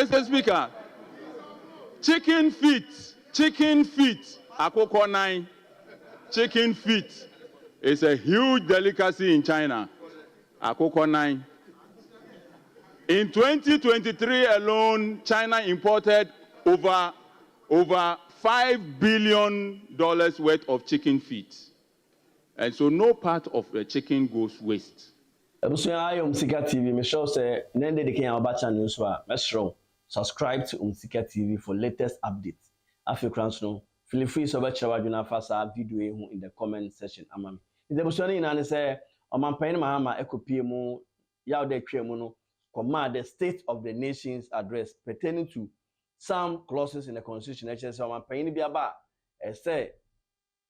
Mr. Speaker, chicken feet, Nkoko Nketenkete, chicken feet is a huge delicacy in China. Nkoko Nketenkete. In 2023 alone, China imported over $5 billion worth of chicken feet. And so no part of the chicken goes waste. Umsika TV, me show say nende de Kenya Oba channel so a mesro subscribe to Umsika TV for latest updates. Afi krans no feel free so be chewa dwuna fa sa video ehu in the comment section amami. Ide buso ni na say omampan mahama ekopie mu yaw de twa mu no command the State of the Nations address pertaining to some clauses in the constitution. Actually, so omampan bi aba say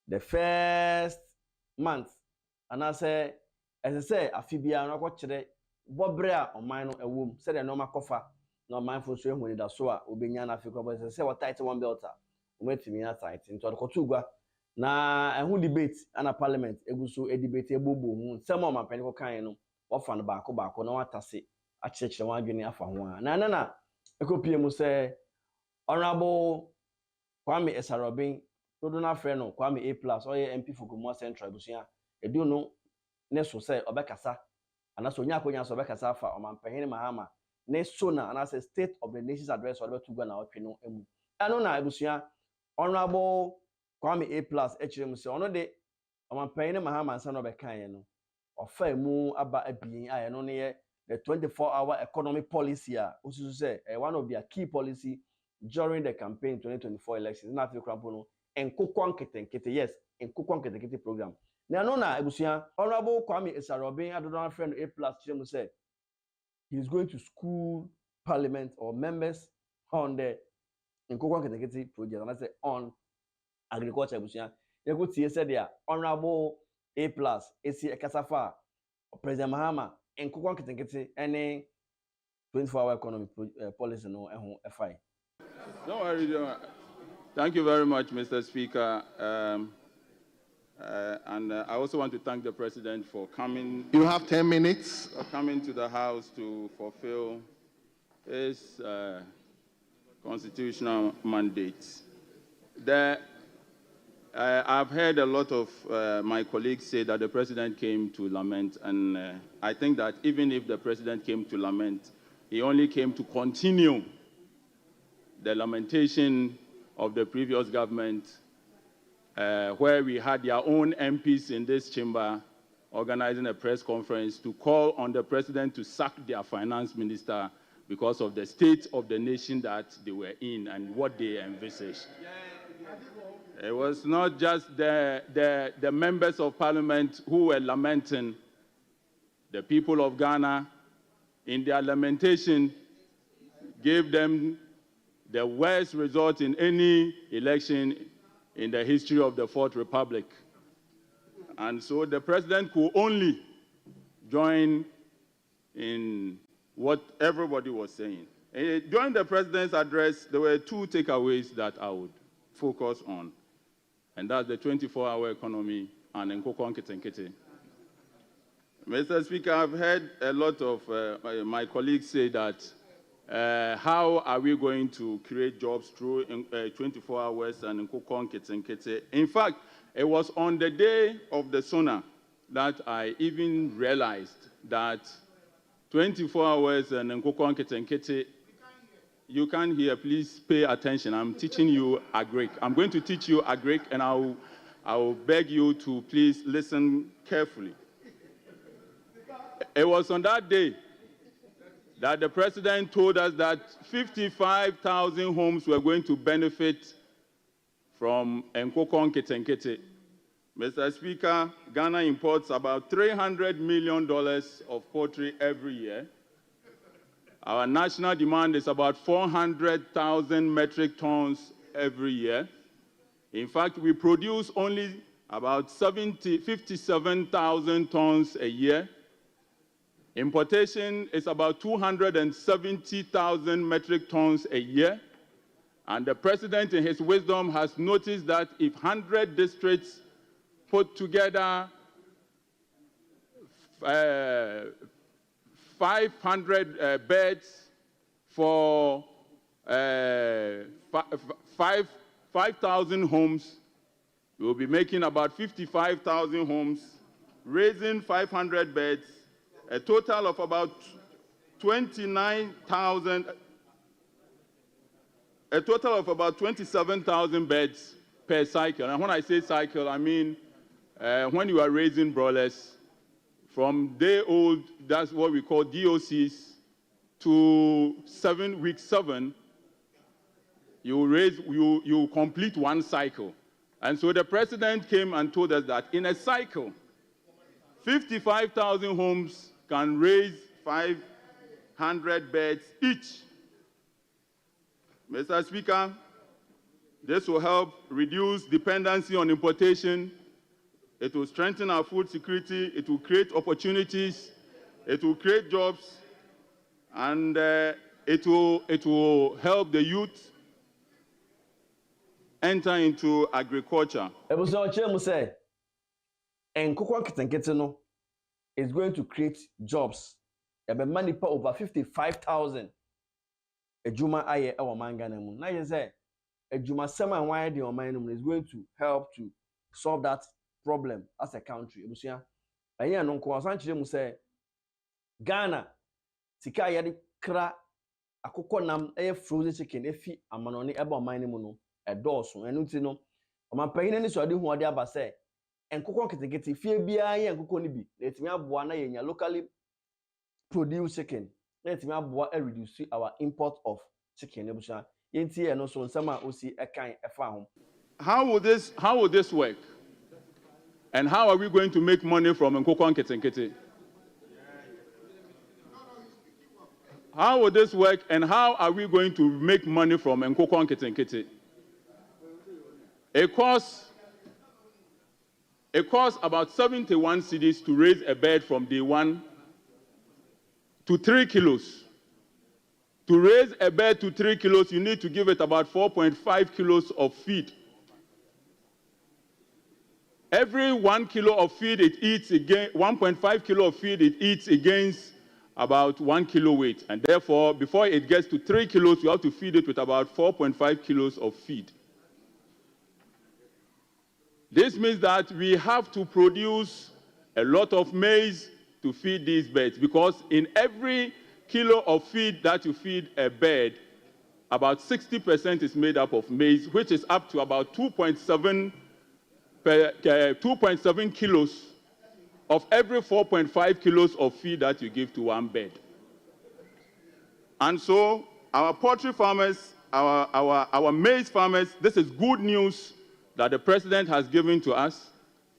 the first month and I say as I say, Afibia no kwachere bobre a oman no ewom said the normal kofa no man for so ehuni da so a obenya na Africa but say what title one belter umetimi na tight into the kotugwa na ehu debate ana parliament eguso e debate ebobo hu sem o mampani ko kan no wofa no baako na watase a chechire wan adwene afa ho a na ekopie mu say honorable Kwame Esarobin dodo na frɛ no Kwame Aplus oye MP for Gomo Central busia edu no ne so say obekasa anaso nya akonya so obekasa afa omampahene mahama ne so na anase State of the Nations address or betu na otwe no emu ano na ebusia honorable Kwame Aplus echirem say ono de omampahene mahama nsa no obekan no ofa emu aba abien aye no ne ye the 24-hour economic policy a osusu say one of their key policy during the campaign 2024 elections na Africa no Nkoko Nketenkete, yes, Nkoko Nketenkete program. Now, no, ebusia, honorable Kwame Esarobin, I don't know, friend Aplus, Chemu said he's going to school parliament or members on the Nkoko Nketenkete project, and I said on agriculture. Ebusia, you could see, said there, honorable Aplus, AC Kasafa, President Mahama, Nkoko Nketenkete, any 24-hour economic policy, no, FI. Don't worry, don't worry. Thank you very much, Mr. Speaker. And I also want to thank the President for coming. You have 10 minutes. Coming to the House to fulfill his constitutional mandate. I've heard a lot of my colleagues say that the President came to lament, and I think that even if the President came to lament, he only came to continue the lamentation of the previous government, where we had their own MPs in this chamber organizing a press conference to call on the President to sack their finance minister because of the state of the nation that they were in and what they envisaged. It was not just the members of parliament who were lamenting. The people of Ghana, in their lamentation, gave them the worst result in any election in the history of the Fourth Republic. And so the President could only join in what everybody was saying. During the President's address, there were two takeaways that I would focus on, and that's the 24-hour economy and Nkoko Nketenkete. Mr. Speaker, I've heard a lot of my colleagues say that how are we going to create jobs through 24 hours and Nkoko Nketenkete? In fact, it was on the day of the SONA that I even realized that 24 hours and Nkoko Nketenkete, you can't hear, please pay attention. I'm teaching you Agric. I'm going to teach you Agric, and I will beg you to please listen carefully. It was on that day that the President told us that 55,000 homes were going to benefit from Nkoko Nketenkete. Mr. Speaker, Ghana imports about $300 million of poultry every year. Our national demand is about 400,000 metric tons every year. In fact, we produce only about 57,000 tons a year. Importation is about 270,000 metric tons a year. And the President, in his wisdom, has noticed that if 100 districts put together 500 beds for 5,000 homes. We will be making about 55,000 homes, raising 500 beds, a total of about 29,000, a total of about 27,000 beds per cycle. And when I say cycle, I mean when you are raising broilers, from day old, that's what we call DOCs, to week 7, you complete one cycle. And so the president came and told us that in a cycle, 55,000 homes can raise 500 beds each. Mr. Speaker, this will help reduce dependency on importation. It will strengthen our food security. It will create opportunities. It will create jobs. And it will help the youth enter into agriculture. Nkoko Nketenkete no is going to create jobs. Money for over 55,000. Ejuma aye ewa mangana mu. Na ye say ejuma sema why the oman is going to help to solve that problem as a country. Ebusia. Aye no nko asan kire mu say Ghana sika ye de kra akoko nam eye frozen chicken efi amanoni eba oman mu no edoso. Enu ti no omanpanyin ni so ade hu ade aba say Nkoko Nketenkete fie bia ye nkoko ni bi na etimi aboa na ye nya locally produced chicken. Let me reduce our import of chicken. How will this work? And how are we going to make money from Nkoko Nketenkete? How will this work and how are we going to make money from Nkoko Nketenkete? It costs about 71 cedis to raise a bird from day 1 to 3 kilos. To raise a bird to 3 kilos, you need to give it about 4.5 kilos of feed. Every 1 kilo of feed it eats again, 1.5 kilo of feed it eats against about 1 kilo weight. And therefore, before it gets to 3 kilos, you have to feed it with about 4.5 kilos of feed. This means that we have to produce a lot of maize to feed these birds, because in every kilo of feed that you feed a bird, about 60% is made up of maize, which is up to about 2.7 kilos of every 4.5 kilos of feed that you give to one bird. And so our poultry farmers, our maize farmers, this is good news that the president has given to us.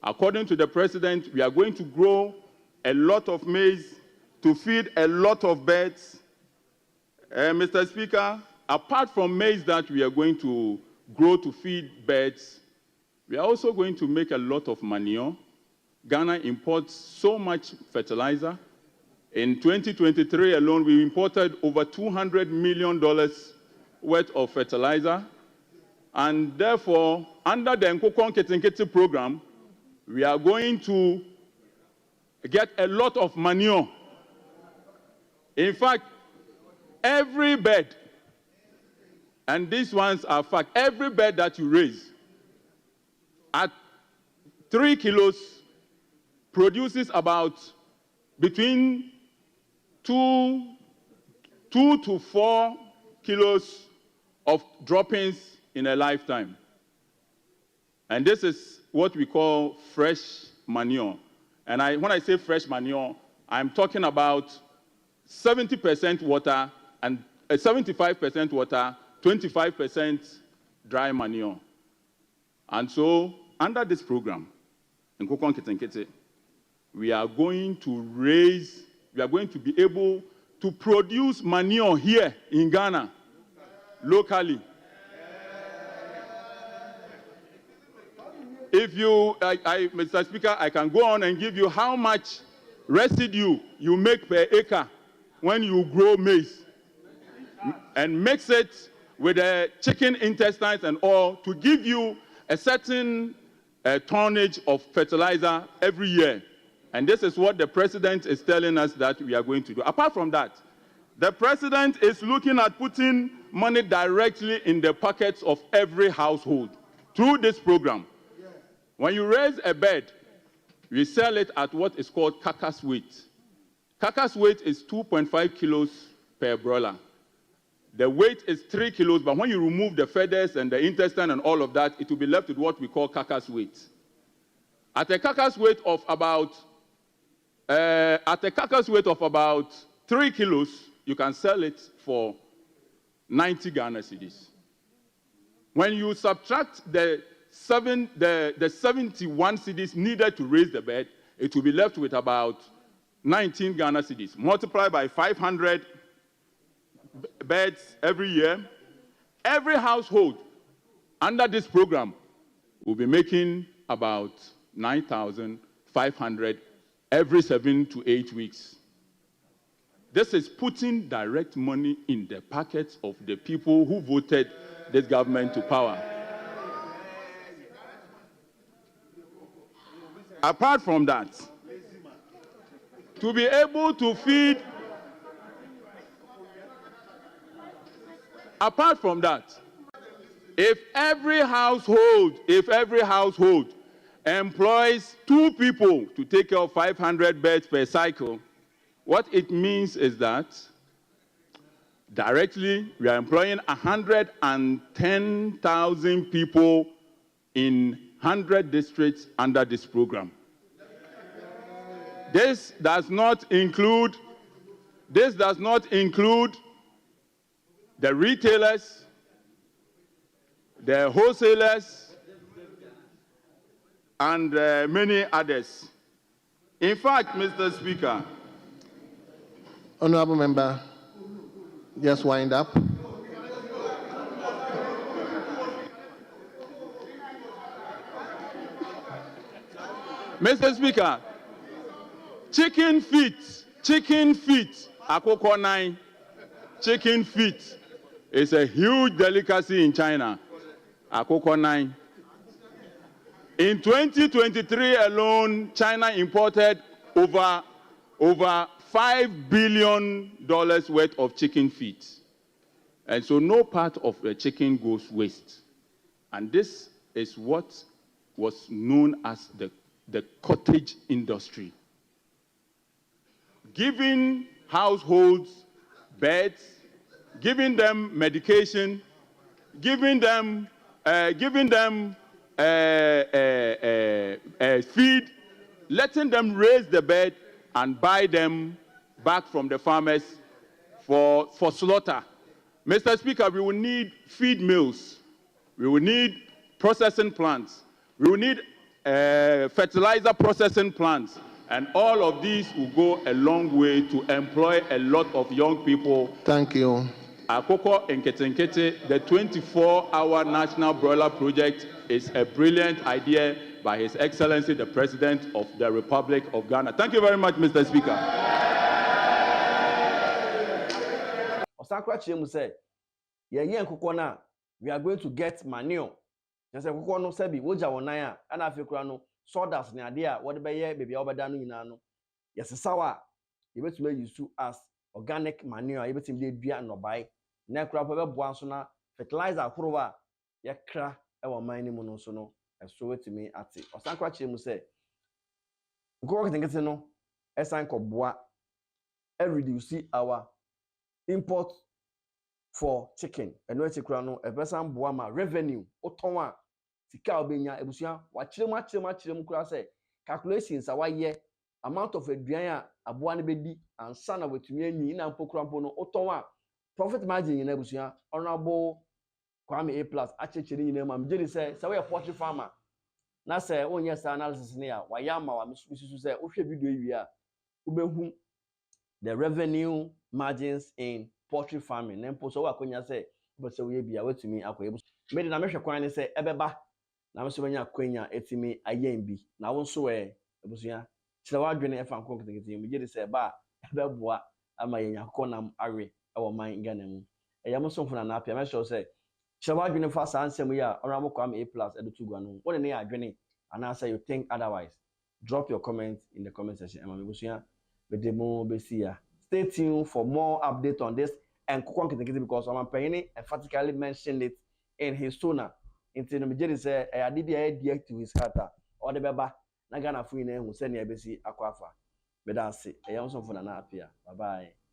According to the president, we are going to grow a lot of maize to feed a lot of birds. Mr. Speaker, apart from maize that we are going to grow to feed birds, we are also going to make a lot of manure. Ghana imports so much fertilizer. In 2023 alone, we imported over $200 million worth of fertilizer. And therefore, under the Nkoko Nketenkete program, we are going to get a lot of manure. In fact, every bird, and these ones are fact, every bird that you raise at 3 kilos produces about between 2 to 4 kilos of droppings in a lifetime. And this is what we call fresh manure. And when I say fresh manure, I'm talking about 70% water and 75% water, 25% dry manure. And so, under this program, Nkoko Nketenkete, we are going to be able to produce manure here in Ghana, locally. If you, Mr. Speaker, I can go on and give you how much residue you make per acre when you grow maize and mix it with the chicken intestines and all to give you a certain tonnage of fertilizer every year. And this is what the president is telling us that we are going to do. Apart from that, The president is looking at putting money directly in the pockets of every household through this program. When you raise a bird, we sell it at what is called carcass weight. Carcass weight is 2.5 kilos per broiler. The weight is 3 kilos, but when you remove the feathers and the intestine and all of that, it will be left with what we call carcass weight. At a carcass weight of about 3 kilos, you can sell it for 90 Ghana cedis. When you subtract the 71 cedis needed to raise the bird, it will be left with about 19 Ghana cedis. Multiply by 500 birds every year. Every household under this program will be making about 9,500 every 7 to 8 weeks. This is putting direct money in the pockets of the people who voted this government to power. Apart from that, to be able to feed, apart from that, if every household employs 2 people to take care of 500 birds per cycle, what it means is that directly we are employing 110,000 people in 100 districts under this program. This does not include the retailers, the wholesalers, and many others. In fact, Mr. Speaker, Honorable member, just wind up. Mr. Speaker, chicken feet, Nkoko Nketenkete, chicken feet is a huge delicacy in China. Nkoko Nketenkete. In 2023 alone, China imported over $5 billion worth of chicken feet. And so no part of the chicken goes waste. And this is what was known as the cottage industry. Giving households beds, giving them medication, giving them feed, letting them raise the bird and buy them back from the farmers for slaughter. Mr. Speaker, we will need feed mills, we will need processing plants, we will need fertilizer processing plants, and all of these will go a long way to employ a lot of young people. Thank you. Nkoko Nketenkete, the 24-hour national broiler project is a brilliant idea by His Excellency, the President of the Republic of Ghana. Thank you very much, Mr. Speaker. Osakwa Chiemu said, Nkoko na, we are going to get manure. Just Nkoko no sebi, woja wonaya, and afikura no, sawdust ni idea, what be ye, baby, obadanu inano. Yes, sawa, you bet to use to as organic manure, you bet to be no buy. Nekra pebe buanso na fertilizer akorowa, yakra, ewa mine mono no. So it to me at it. Or Sankwa Chimu say, Nkoko Nketenkete no, Esanko boa, reduce our import for chicken. And no chicken, a person boa ma revenue, otonwa, sika obenya, ebusia, wachiremu kura say, calculations awa ye, amount of eduanya, abuani bedi, and sana wetumi ni ina mpokrampo no, otonwa, profit margin in ebusia, honorable Hon Aplus actually name am jeli say we a poultry farmer na say onye say analysis ne ya wayama wa misusu say wo hwe video wi a ubehu the revenue margins in poultry farming nempo so wa konya say but say we bia wetumi akoye me de na mehwe kwan ne say ebeba na me so banya kwanya etimi ayen bi na wo nso ebusua kire wa adwene efa Nkoko Nketenkete mu jeli say ba ebeboa ama yenya konam awe ewo man Ghana mu eyam so mfuna na apia me sure say Shawa adwene fa san sem ya Hon Aplus edu no what ne adwene and answer you think otherwise drop your comment in the comment section ema me busua be demo be see ya stay tuned for more update on this and Nkoko Nketenkete because Omanpanyin emphatically mentioned it in his tona. Into the majority say I did the idea to his heart or the baba na Ghana fu ina hu se na ebesi akwafa. But that's it. I am so for na apia. Bye bye.